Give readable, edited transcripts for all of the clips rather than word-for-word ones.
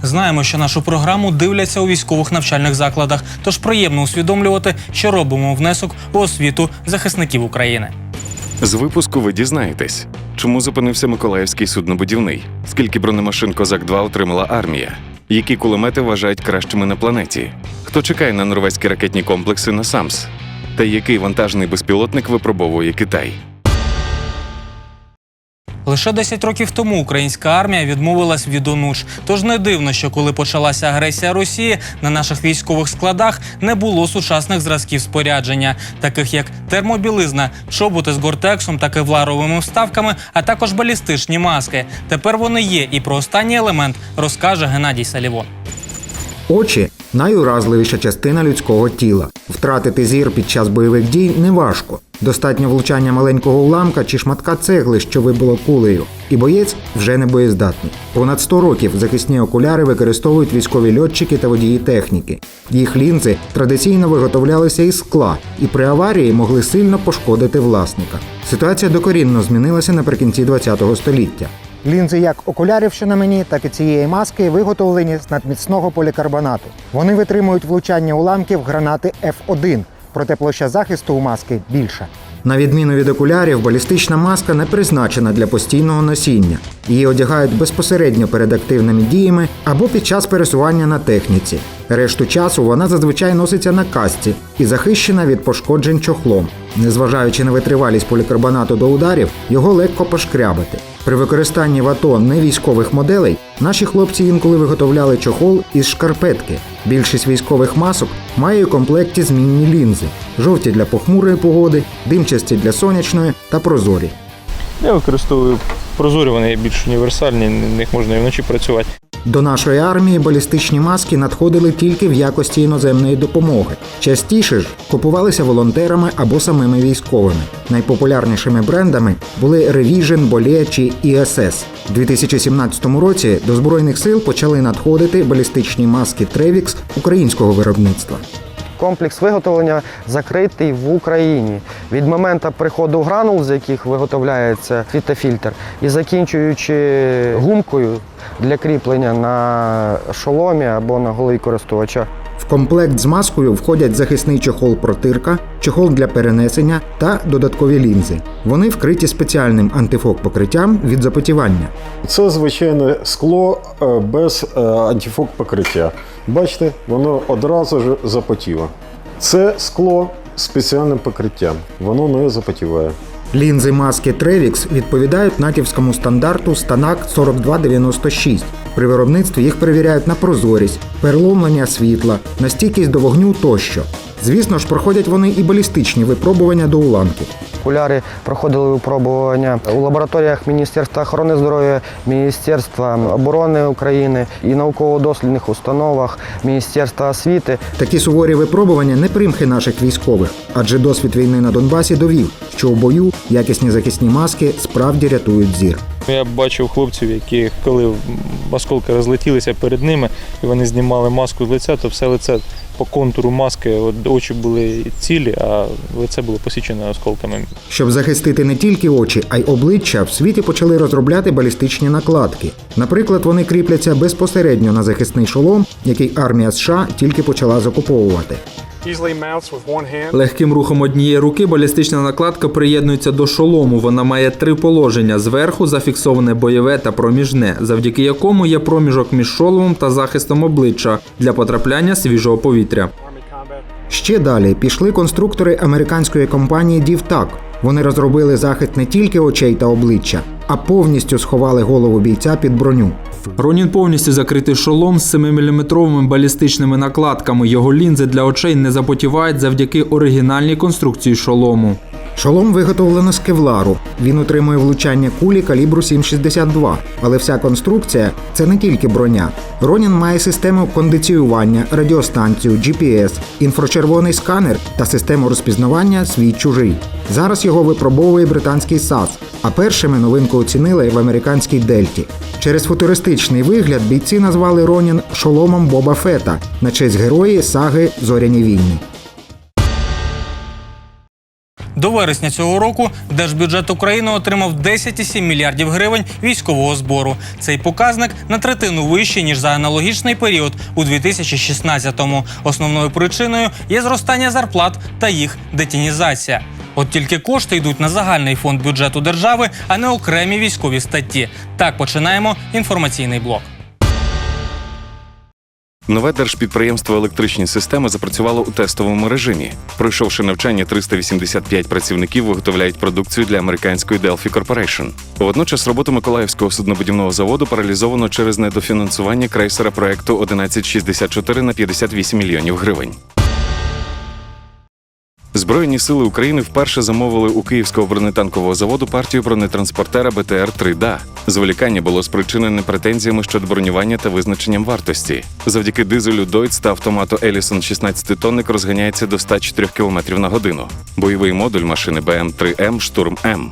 Знаємо, що нашу програму дивляться у військових навчальних закладах, тож приємно усвідомлювати, що робимо внесок у освіту захисників України. З випуску ви дізнаєтесь, чому зупинився Миколаївський суднобудівний, скільки бронемашин «Козак-2» отримала армія, які кулемети вважають кращими на планеті, хто чекає на норвезькі ракетні комплекси на САМС, та який вантажний безпілотник випробовує Китай. Лише 10 років тому українська армія відмовилась від онуч. Тож не дивно, що коли почалася агресія Росії, на наших військових складах не було сучасних зразків спорядження, таких як термобілизна, чоботи з гортексом та кевларовими вставками, а також балістичні маски. Тепер вони є, і про останній елемент розкаже Геннадій Салівон. Очі – найуразливіша частина людського тіла. Втратити зір під час бойових дій неважко. Достатньо влучання маленького уламка чи шматка цегли, що вибило кулею, і боєць вже не боєздатний. Понад 100 років захисні окуляри використовують військові льотчики та водії техніки. Їх лінзи традиційно виготовлялися із скла і при аварії могли сильно пошкодити власника. Ситуація докорінно змінилася наприкінці ХХ століття. Лінзи як окулярів, що на мені, так і цієї маски виготовлені з надміцного полікарбонату. Вони витримують влучання уламків гранати F1, проте площа захисту у маски більша. На відміну від окулярів, балістична маска не призначена для постійного носіння. Її одягають безпосередньо перед активними діями або під час пересування на техніці. Решту часу вона зазвичай носиться на касці і захищена від пошкоджень чохлом. Незважаючи на витривалість полікарбонату до ударів, його легко пошкрябати. При використанні в АТО невійськових моделей наші хлопці інколи виготовляли чохол із шкарпетки. Більшість військових масок має у комплекті змінні лінзи. Жовті для похмурої погоди, димчасті для сонячної та прозорі. Я використовую прозорі, вони більш універсальні, в них можна і вночі працювати. До нашої армії балістичні маски надходили тільки в якості іноземної допомоги. Частіше ж купувалися волонтерами або самими військовими. Найпопулярнішими брендами були Revision, Bolle чи ISS. У 2017 році до Збройних сил почали надходити балістичні маски Trevix українського виробництва. Комплекс виготовлення закритий в Україні. Від моменту приходу гранул, з яких виготовляється світофільтр, і закінчуючи гумкою для кріплення на шоломі або на голові користувача. В комплект з маскою входять захисний чохол-протирка, чохол для перенесення та додаткові лінзи. Вони вкриті спеціальним антифок-покриттям від запотівання. Це звичайне скло без антифок-покриття. Бачите, воно одразу ж запотіло. Це скло з спеціальним покриттям, воно не запотіває. Лінзи маски Trevix відповідають натівському стандарту Stanak 4296. При виробництві їх перевіряють на прозорість, переломлення світла, на стійкість до вогню тощо. Звісно ж, проходять вони і балістичні випробування до уламків. Окуляри проходили випробування у лабораторіях Міністерства охорони здоров'я, Міністерства оборони України і науково-дослідних установах Міністерства освіти. Такі суворі випробування не примхи наших військових, адже досвід війни на Донбасі довів, що у бою якісні захисні маски справді рятують зір. Я бачив хлопців, які коли осколки розлетілися перед ними, і вони знімали маску з лиця, то все лице по контуру маски, очі були цілі, а лице було посічене осколками. Щоб захистити не тільки очі, а й обличчя, в світі почали розробляти балістичні накладки. Наприклад, вони кріпляться безпосередньо на захисний шолом, який армія США тільки почала закуповувати. Легким рухом однієї руки балістична накладка приєднується до шолому. Вона має 3 положення. Зверху зафіксоване бойове та проміжне, завдяки якому є проміжок між шоломом та захистом обличчя для потрапляння свіжого повітря. Ще далі пішли конструктори американської компанії DivTak. Вони розробили захист не тільки очей та обличчя, а повністю сховали голову бійця під броню. Ронін повністю закритий шолом з 7-мм балістичними накладками. Його лінзи для очей не запотівають завдяки оригінальній конструкції шолому. Шолом виготовлено з кевлару. Він утримує влучання кулі калібру 7,62. Але вся конструкція – це не тільки броня. Ронін має систему кондиціювання, радіостанцію, GPS, інфрачервоний сканер та систему розпізнавання свій-чужий. Зараз його випробовує британський САС, а першими новинку оцінили в американській Дельті. Через футуристичний вигляд бійці назвали Ронін шоломом Боба Фета на честь герої саги «Зоряні війни». До вересня цього року держбюджет України отримав 10,7 мільярдів гривень військового збору. Цей показник на третину вищий, ніж за аналогічний період у 2016-му. Основною причиною є зростання зарплат та їх детінізація. От тільки кошти йдуть на загальний фонд бюджету держави, а не окремі військові статті. Так починаємо інформаційний блок. Нове держпідприємство «Електричні системи» запрацювало у тестовому режимі. Пройшовши навчання, 385 працівників виготовляють продукцію для американської Delphi Corporation. Водночас роботу Миколаївського суднобудівного заводу паралізовано через недофінансування крейсера проекту 1164 на 58 мільйонів гривень. Збройні сили України вперше замовили у Київського бронетанкового заводу партію бронетранспортера БТР-3Да. Зволікання було спричинене претензіями щодо бронювання та визначенням вартості. Завдяки дизелю Дойц та автомату Елісон 16-тонник розганяється до 104 км на годину. Бойовий модуль машини БМ-3М «Штурм-М».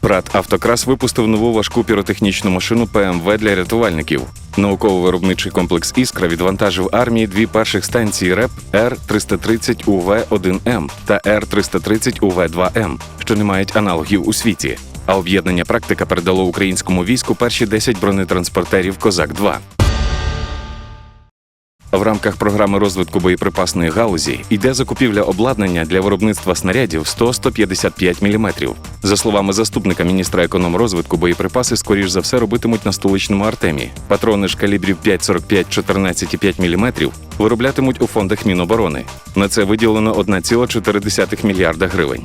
ПРАТ «Автокрас» випустив нову важку піротехнічну машину ПМВ для рятувальників. Науково-виробничий комплекс «Іскра» відвантажив армії дві перших станції РЕП Р-330УВ-1М та Р-330УВ-2М, що не мають аналогів у світі. А об'єднання «Практика» передало українському війську перші 10 бронетранспортерів «Козак-2». В рамках програми розвитку боєприпасної галузі йде закупівля обладнання для виробництва снарядів 100-155 мм. За словами заступника міністра економрозвитку, боєприпаси скоріш за все робитимуть на столичному «Артемі». Патрони ж калібрів 5,45, 14,5 мм вироблятимуть у фондах Міноборони. На це виділено 1,4 мільярда гривень.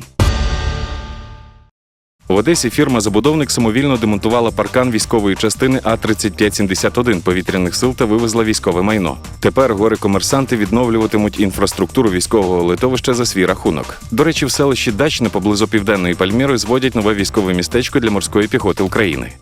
В Одесі фірма-забудовник самовільно демонтувала паркан військової частини А-3571 повітряних сил та вивезла військове майно. Тепер горе-комерсанти відновлюватимуть інфраструктуру військового литовища за свій рахунок. До речі, в селищі Дачне поблизу Південної Пальміри зводять нове військове містечко для морської піхоти України.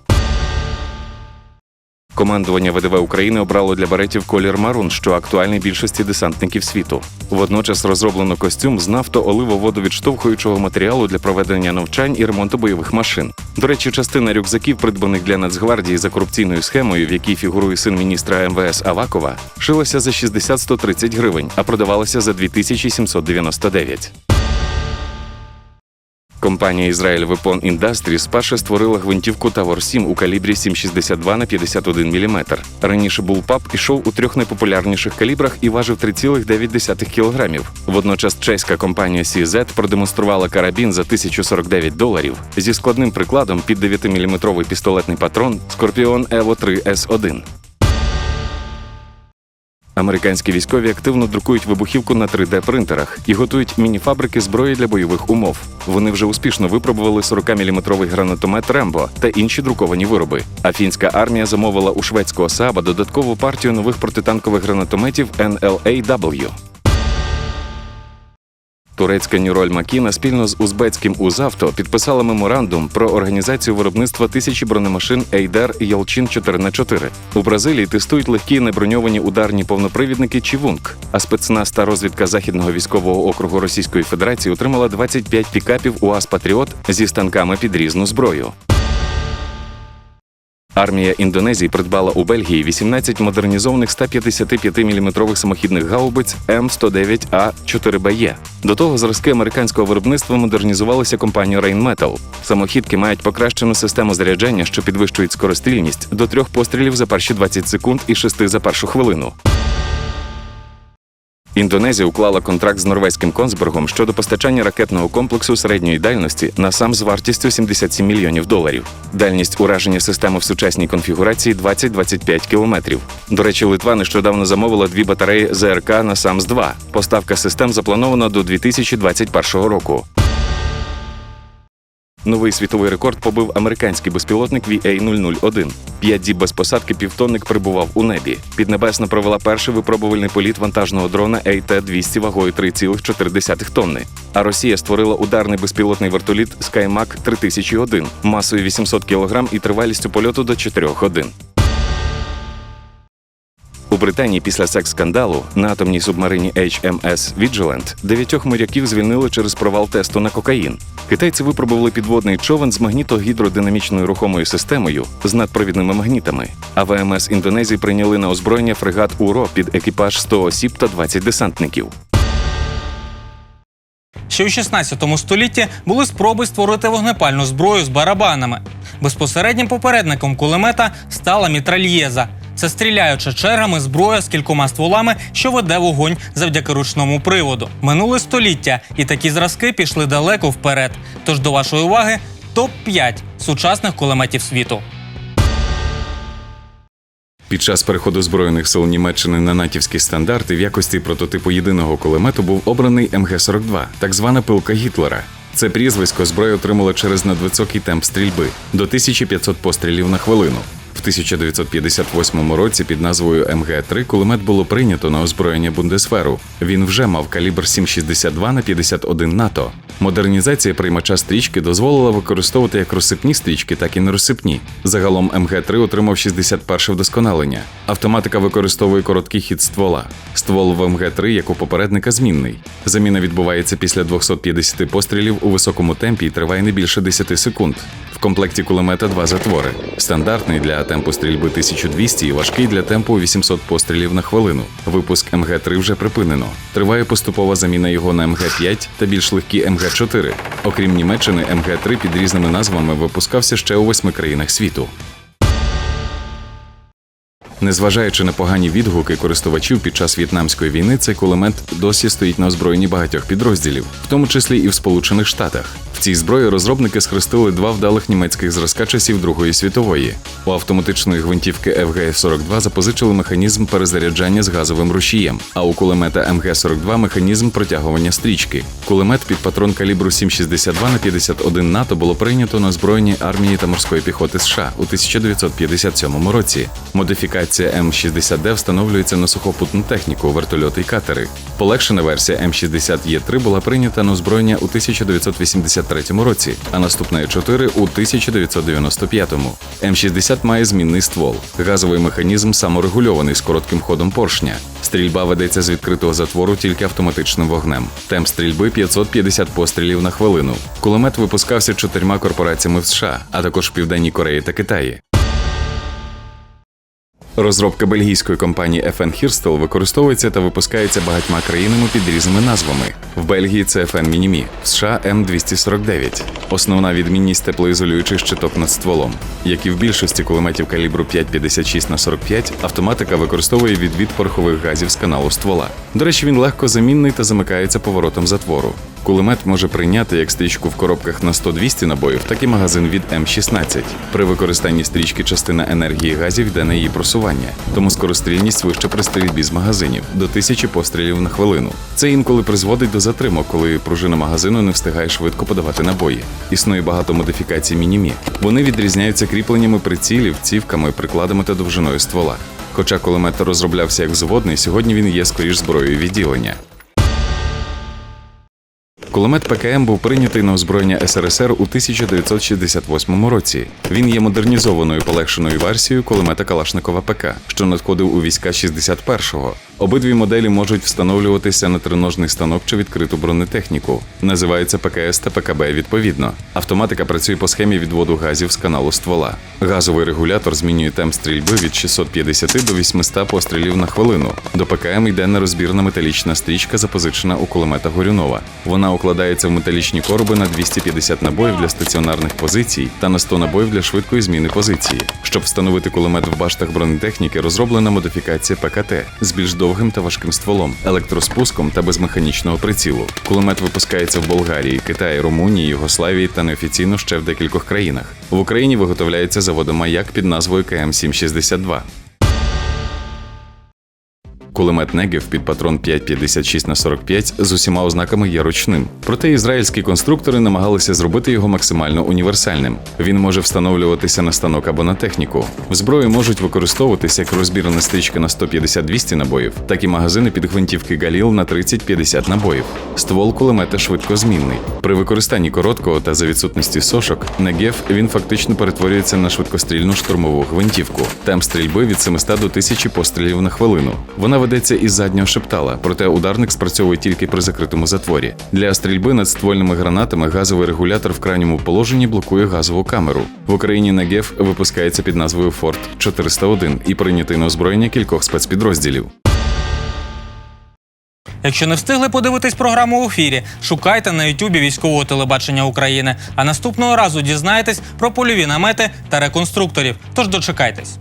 Командування ВДВ України обрало для беретів колір марун, що актуальний більшості десантників світу. Водночас розроблено костюм з нафто-оливо-водовідштовхуючого матеріалу для проведення навчань і ремонту бойових машин. До речі, частина рюкзаків, придбаних для Нацгвардії за корупційною схемою, в якій фігурує син міністра МВС Авакова, шилася за 60-130 гривень, а продавалася за 2799. Компанія Israel Weapon Industries вперше створила гвинтівку Тавор 7 у калібрі 7,62 на 51 мм. Раніше Bullpup ішов у трьох найпопулярніших калібрах і важив 3,9 кг. Водночас чеська компанія CZ продемонструвала карабін за $1049 зі складним прикладом під 9-мм пістолетний патрон Scorpion Evo 3 S1. Американські військові активно друкують вибухівку на 3D-принтерах і готують міні-фабрики зброї для бойових умов. Вони вже успішно випробували 40-мм гранатомет «Рембо» та інші друковані вироби. А фінська армія замовила у шведського СААБа додаткову партію нових протитанкових гранатометів NLAW. Турецька Нюроль Макіна спільно з узбецьким «Узавто» підписала меморандум про організацію виробництва 1000 бронемашин Ейдер Ялчин 4х4. У Бразилії тестують легкі неброньовані ударні повнопривідники «Чівунг», а спецназ та розвідка Західного військового округу Російської Федерації отримала 25 пікапів УАЗ «Патріот» зі станками під різну зброю. Армія Індонезії придбала у Бельгії 18 модернізованих 155-мм самохідних гаубиць М109А4БЕ. До того зразки американського виробництва модернізувалися компанією Rheinmetall. Самохідки мають покращену систему заряджання, що підвищують скорострільність до 3 пострілів за перші 20 секунд і 6 за першу хвилину. Індонезія уклала контракт з норвезьким Консбергом щодо постачання ракетного комплексу середньої дальності НАСАМ з вартістю $77 мільйонів. Дальність ураження системи в сучасній конфігурації 20-25 кілометрів. До речі, Литва нещодавно замовила 2 батареї ЗРК НАСАМС-2. Поставка систем запланована до 2021 року. Новий світовий рекорд побив американський безпілотник VA-001. 5 діб без посадки півтонник перебував у небі. Піднебесна провела перший випробувальний політ вантажного дрона AT-200 вагою 3,4 тонни. А Росія створила ударний безпілотний вертоліт SkyMach 3001 масою 800 кг і тривалістю польоту до 4 годин. У Британії після секс-скандалу на атомній субмарині HMS Vigilant 9 моряків звільнили через провал тесту на кокаїн. Китайці випробували підводний човен з магніто-гідродинамічною рухомою системою з надпровідними магнітами. А ВМС Індонезії прийняли на озброєння фрегат УРО під екіпаж 100 осіб та 20 десантників. Ще у 16 столітті були спроби створити вогнепальну зброю з барабанами. Безпосереднім попередником кулемета стала мітральєза. Це стріляюча чергами зброя з кількома стволами, що веде вогонь завдяки ручному приводу. Минуле століття, і такі зразки пішли далеко вперед. Тож до вашої уваги топ-5 сучасних кулеметів світу. Під час переходу Збройних сил Німеччини на натівські стандарти в якості прототипу єдиного кулемету був обраний МГ-42, так звана пилка Гітлера. Це прізвисько зброя отримала через надвисокий темп стрільби – до 1500 пострілів на хвилину. В 1958 році під назвою МГ-3 кулемет було прийнято на озброєння Бундесверу. Він вже мав калібр 7,62 на 51 НАТО. Модернізація приймача стрічки дозволила використовувати як розсипні стрічки, так і нерозсипні. Загалом МГ-3 отримав 61-ше вдосконалення. Автоматика використовує короткий хід ствола. Ствол в МГ-3, як у попередника, змінний. Заміна відбувається після 250 пострілів у високому темпі і триває не більше 10 секунд. В комплекті кулемета 2 затвори. Стандартний для темпу стрільби 1200 і важкий для темпу 800 пострілів на хвилину. Випуск МГ-3 вже припинено. Триває поступова заміна його на МГ-5 та більш легкі МГ-4. Окрім Німеччини, МГ-3 під різними назвами випускався ще у 8 країнах світу. Незважаючи на погані відгуки користувачів під час В'єтнамської війни, цей кулемет досі стоїть на озброєнні багатьох підрозділів, в тому числі і в Сполучених Штатах. В цій зброї розробники схрестили 2 вдалих німецьких зразка часів Другої світової. У автоматичної гвинтівки FGF-42 запозичили механізм перезаряджання з газовим рушієм, а у кулемета МГ-42 механізм протягування стрічки. Кулемет під патрон калібру 7,62 на 51 НАТО було прийнято на озброєнні армії та морської піхоти США у 1957 році. Модифікація М60Д встановлюється на сухопутну техніку, вертольоти й катери. Полегшена версія М60Е3 була прийнята на озброєння у 1983 році, а наступна Е4 у 1995. М60 має змінний ствол. Газовий механізм саморегульований з коротким ходом поршня. Стрільба ведеться з відкритого затвору тільки автоматичним вогнем. Темп стрільби – 550 пострілів на хвилину. Кулемет випускався 4 корпораціями в США, а також в Південній Кореї та Китаї. Розробка бельгійської компанії FN Herstal використовується та випускається багатьма країнами під різними назвами. В Бельгії це FN Minimi, в США М249. Основна відмінність – теплоізолюючий щиток над стволом. Як і в більшості кулеметів калібру 5,56х45, автоматика використовує відвід порохових газів з каналу ствола. До речі, він легко замінний та замикається поворотом затвору. Кулемет може прийняти як стрічку в коробках на 100-200 набоїв, так і магазин від М16. При використанні стрічки частина енергії газів йде на її просування, тому скорострільність вища при стрільбі з магазинів – до 1000 пострілів на хвилину. Це інколи призводить до затримок, коли пружина магазину не встигає швидко подавати набої. Існує багато модифікацій Мінімі. Вони відрізняються кріпленнями прицілів, цівками, прикладами та довжиною ствола. Хоча кулемет розроблявся як взводний, сьогодні він є скоріш зброєю відділення. Кулемет ПКМ був прийнятий на озброєння СРСР у 1968 році. Він є модернізованою полегшеною версією кулемета Калашникова ПК, що надходив у війська 61-го. Обидві моделі можуть встановлюватися на треножний станок чи відкриту бронетехніку. Називаються ПКС та ПКБ відповідно. Автоматика працює по схемі відводу газів з каналу ствола. Газовий регулятор змінює темп стрільби від 650 до 800 пострілів на хвилину. До ПКМ йде нерозбірна металічна стрічка, запозичена у кулемета Горюнова. Вона укладається в металічні короби на 250 набоїв для стаціонарних позицій та на 100 набоїв для швидкої зміни позиції. Щоб встановити кулемет в баштах бронетехніки, розроблена модифікація ПКТ з більш довгим та важким стволом, електроспуском та без механічного прицілу. Кулемет випускається в Болгарії, Китаї, Румунії, Югославії та неофіційно ще в декількох країнах. В Україні виготовляється заводом «Маяк» під назвою КМ-762. Кулемет Негев під патрон 5,56х45 з усіма ознаками є ручним. Проте ізраїльські конструктори намагалися зробити його максимально універсальним. Він може встановлюватися на станок або на техніку. В зброї можуть використовуватися як розбірна стрічка на 150-200 набоїв, так і магазини під гвинтівки Галіл на 30-50 набоїв. Ствол кулемета швидкозмінний. При використанні короткого та за відсутності сошок, Негев він фактично перетворюється на швидкострільну штурмову гвинтівку. Темп стрільби від 700 до 1000 пострілів на хвилину. Вона ведеться із заднього шептала, проте ударник спрацьовує тільки при закритому затворі. Для стрільби над ствольними гранатами газовий регулятор в крайньому положенні блокує газову камеру. В Україні Негев випускається під назвою Форт 401 і прийнятий на озброєння кількох спецпідрозділів. Якщо не встигли подивитись програму в ефірі, шукайте на ютубі Військового телебачення України. А наступного разу дізнаєтесь про польові намети та реконструкторів. Тож дочекайтесь.